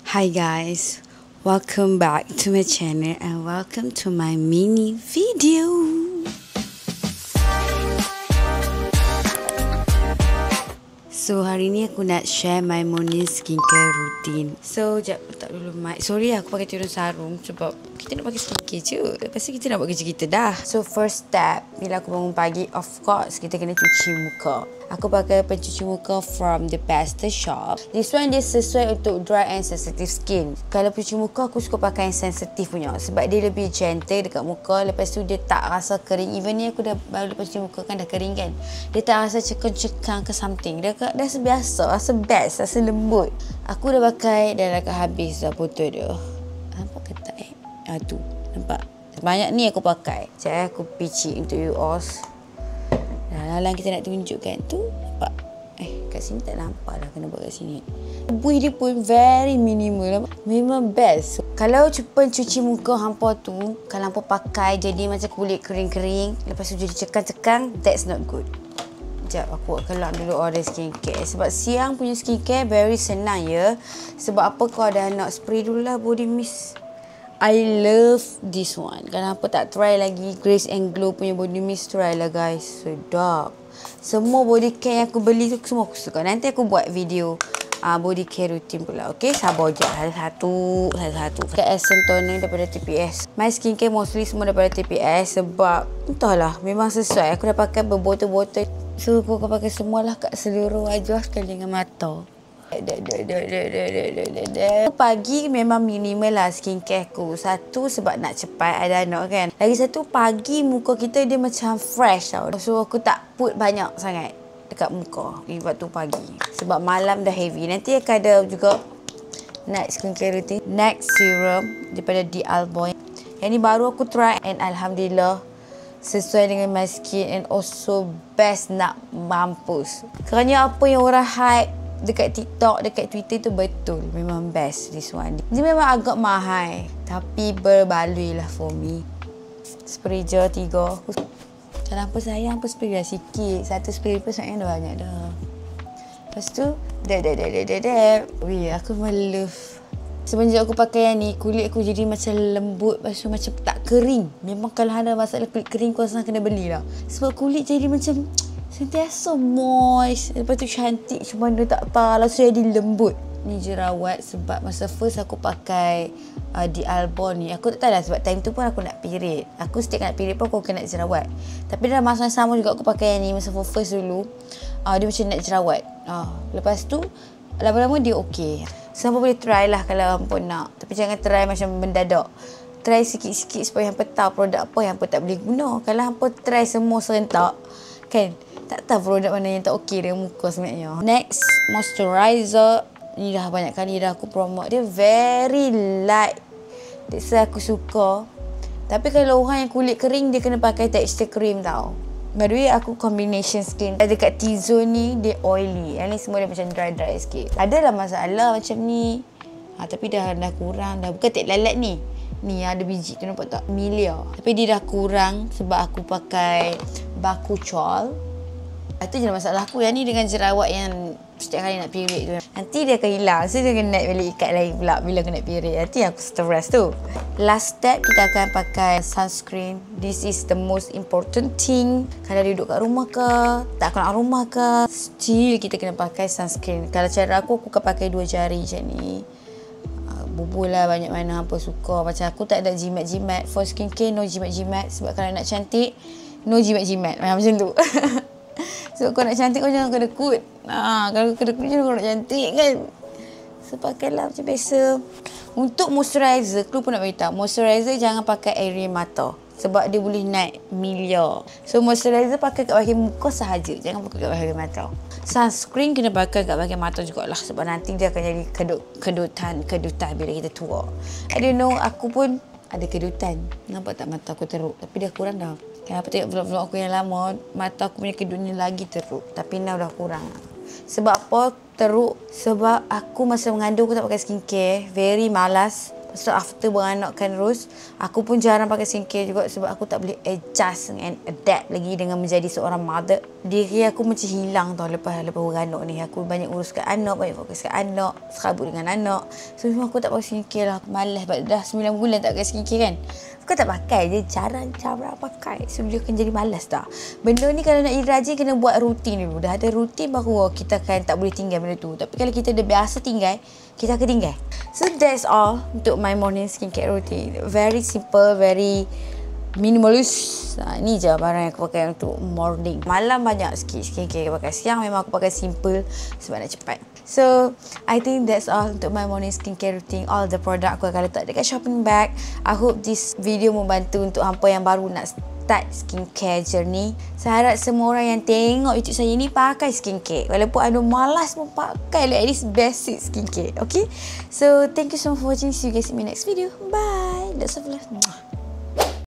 Hi guys, welcome back to my channel and welcome to my mini video. So hari ni aku nak share my morning skincare routine. So jap letak dulu mic. Sorry aku pakai turun sarung sebab kita nak pakai skincare je. Lepas tu kita nak buat kerja kita dah. So first step bila aku bangun pagi, of course kita kena cuci muka. Aku pakai pencuci muka from the Pasta Shop. This one dia sesuai untuk dry and sensitive skin. Kalau pencuci muka aku suka pakai yang sensitive punya sebab dia lebih gentle dekat muka. Lepas tu dia tak rasa kering. Even ni aku dah baru lepas cuci muka kan dah kering kan. Dia tak rasa cekang-cekang ke something. Dia biasa, rasa best, rasa lembut. Aku dah pakai dah habis dah botol dia. Nampak ke tak tu. Nampak? Banyak ni aku pakai. Sekejap aku picit untuk you all. Dalam kita nak tunjukkan tu nampak kat sini tak nampak lah, kena buat kat sini. Buih dia pun very minimal, memang best. Kalau cuci muka hampa tu, kalau hampa pakai jadi macam kulit kering-kering, lepas tu jadi cekang-cekang, that's not good. Sekejap aku keluar dulu order skincare. Sebab siang punya skincare very senang ya. Sebab apa kau dah nak spray dulu lah body mist. I love this one. Kalau apa tak try lagi Grace and Glow punya body mist, try lah guys. Sedap. Semua body care yang aku beli tu semua aku suka. Nanti aku buat video body care routine pula. Okay, sabar je. Satu-satu. Pakai Essence Toner daripada TPS. My skincare mostly semua daripada TPS. Sebab entahlah, memang sesuai. Aku dah pakai berbotol-botol. So aku akan pakai semualah kat seluruh wajah sekali dengan mata. Pagi memang minimal lah skincare aku. Satu sebab nak cepat ada anak kan. Lagi satu pagi muka kita dia macam fresh tau. So aku tak put banyak sangat dekat muka waktu pagi. Sebab malam dah heavy. Nanti akan ada juga night skincare routine. Next serum daripada The Alboy. Yang ni baru aku try and alhamdulillah sesuai dengan my skin and also best nak mampus. Kerana apa yang orang hype dekat TikTok, dekat Twitter tu betul. Memang best this one. Dia memang agak mahal. Tapi berbaloi lah for me. Spray je 3. Kalau apa sayang apa spray dah sikit. Satu spray pun sayang dah banyak dah. Lepas tu, wih, aku love. Semenjak aku pakai yang ni, kulit aku jadi macam lembut. Lepas tu macam tak kering. Memang kalau ada masalah kulit kering, kau rasa kena beli lah. Sebab kulit jadi macam sentiasa moist. Lepas tu cantik cuma dia tak apa. Langsung jadi lembut. Ni jerawat sebab masa first aku pakai The Albon ni. Aku tak tahu lah sebab time tu pun aku nak period. Aku setiap nak period pun aku kena jerawat. Tapi dalam masa yang sama juga aku pakai yang ni masa first dulu. Dia macam nak jerawat. Lepas tu lama-lama dia okey. So hampa boleh try lah kalau hampa nak. Tapi jangan try macam mendadak. Try sikit-sikit supaya hampa tahu produk apa yang hampa tak boleh guna. Kalau hampa try semua serentak kan, tak tahu produk mana yang tak okey dengan muka sebenarnya. Next, moisturizer. Ni dah banyak kali dah aku promote. Dia very light. That's why aku suka. Tapi kalau orang yang kulit kering, dia kena pakai texture cream tau. By the way, aku combination skin. Dekat T-Zone ni, dia oily. Yang ni semua dia macam dry sikit. Adalah masalah macam ni. Tapi dah kurang dah. Bukan tek lalat ni. Ni ada biji tu nampak tak? Milia. Tapi dia dah kurang sebab aku pakai Bakuchiol. Itu je masalah aku. Yang ni dengan jerawat yang setiap kali nak period tu. Nanti dia akan hilang. So dia akan naik balik ikat lain pula bila aku nak period. Nanti aku stress tu. Last step kita akan pakai sunscreen. This is the most important thing. Kalau duduk kat rumah ke, tak keluar rumah ke, still kita kena pakai sunscreen. Kalau cara aku akan pakai 2 jari macam ni. Bubul lah banyak mana hampa suka. Macam aku tak ada jimat-jimat. For skincare no jimat-jimat. Sebab kalau nak cantik no jimat-jimat. Macam tu. So kau nak cantik kau jangan kedekut. Kalau kedekut je kau nak cantik kan. So pakailah macam biasa. Untuk moisturizer, aku pun nak beritahu. Moisturizer jangan pakai area mata. Sebab dia boleh naik milia. So moisturizer pakai kat bahagian muka sahaja. Jangan pakai kat bahagian mata. Sunscreen kena pakai kat bahagian mata jugalah. Sebab nanti dia akan jadi kedutan bila kita tua. I don't know, aku pun ada kedutan. Nampak tak mata aku teruk? Tapi dah kurang dah. Kenapa tengok vlog-vlog aku yang lama, mata aku punya kedutnya lagi teruk. Tapi now dah kurang. Sebab apa teruk? Sebab aku masa mengandung aku tak pakai skincare. Very malas. Lepas tu after beranak kan Ros, aku pun jarang pakai skincare juga sebab aku tak boleh adjust and adapt lagi dengan menjadi seorang mother. Diri aku macam hilang tau lepas beranak ni. Aku banyak uruskan anak, banyak fokus kat anak, serabut dengan anak. So memang aku tak pakai skincare lah. Aku malas sebab dah 9 bulan tak pakai skincare kan. Aku tak pakai je, jarang pakai. So dia akan jadi malas dah. Benda ni kalau nak jadi rajin kena buat rutin dulu. Dah ada rutin baru kita kan tak boleh tinggal benda tu. Tapi kalau kita dah biasa tinggal, kita akan tinggal. So that's all untuk my morning skincare routine. Very simple, very minimalist. Ni je barang yang aku pakai untuk morning. Malam banyak sikit skincare aku pakai. Siang memang aku pakai simple sebab nak cepat. So I think that's all untuk my morning skincare routine. All the product aku akan letak dekat shopping bag. I hope this video membantu untuk hampa yang baru nak start skincare journey. Saya harap semua orang yang tengok YouTube saya ni pakai skincare. Walaupun anda malas pun pakai at least basic skincare. Okay? So thank you so much for watching. See you guys in my next video. Bye. Lots of love.